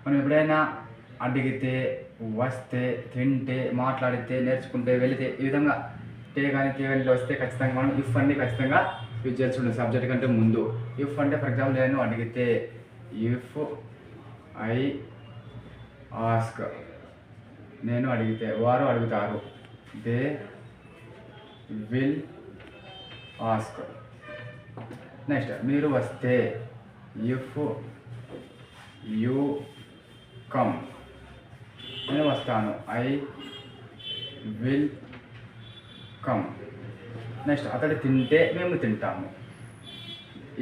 మనం ఎప్పుడైనా అడిగితే, వస్తే, తింటే, మాట్లాడితే, నేర్చుకుంటే, వెళితే ఈ విధంగా టే కానీ తే కానీ వస్తే ఖచ్చితంగా మనం ఇఫ్ అన్ని ఖచ్చితంగా యూజ్ చేయాల్సి ఉంటుంది సబ్జెక్ట్ కంటే ముందు. ఇఫ్ అంటే ఫర్ ఎగ్జాంపుల్ నేను అడిగితే, ఇఫ్ ఐ ఆస్క్, నేను అడిగితే, వారు అడుగుతారు, దే విల్ ఆస్క్. నెక్స్ట్ మీరు వస్తే, ఇఫ్ యూ కమ్, నేను వస్తాను, ఐ విల్ కమ్. నెక్స్ట్ అతడు తింటే మేము తింటాము,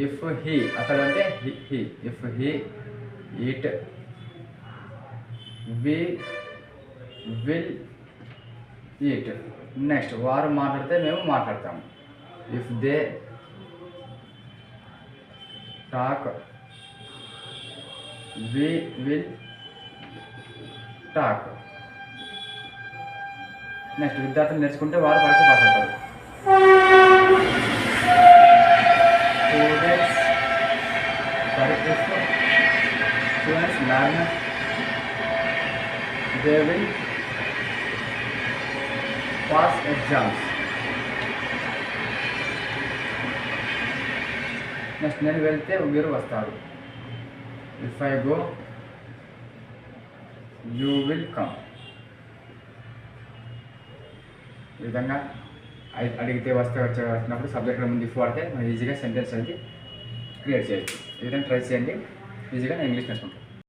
ఇఫ్ హీ, అతడు అంటే he, if he eat, we will eat. Next వారు మాట్లాడితే మేము మాట్లాడతాము, if they talk, we will talk. Next విద్యార్థులు నేర్చుకుంటే వారు పరీక్ష పాస్ అవుతారు. Students learn, they will pass exams. Next నేను వెళ్తే మీరు వస్తారు, if I go you will come. ఈ విధంగా అడిగితే వస్తే వచ్చినప్పుడు సబ్జెక్ట్ ముందు ఇఫ్ వాడితే మనం ఈజీగా సెంటెన్స్ అనేది క్రియేట్ చేయొచ్చు. ఈ విధంగా ట్రై చేయండి, ఈజీగా నేను ఇంగ్లీష్ నేర్చుకుంటాను.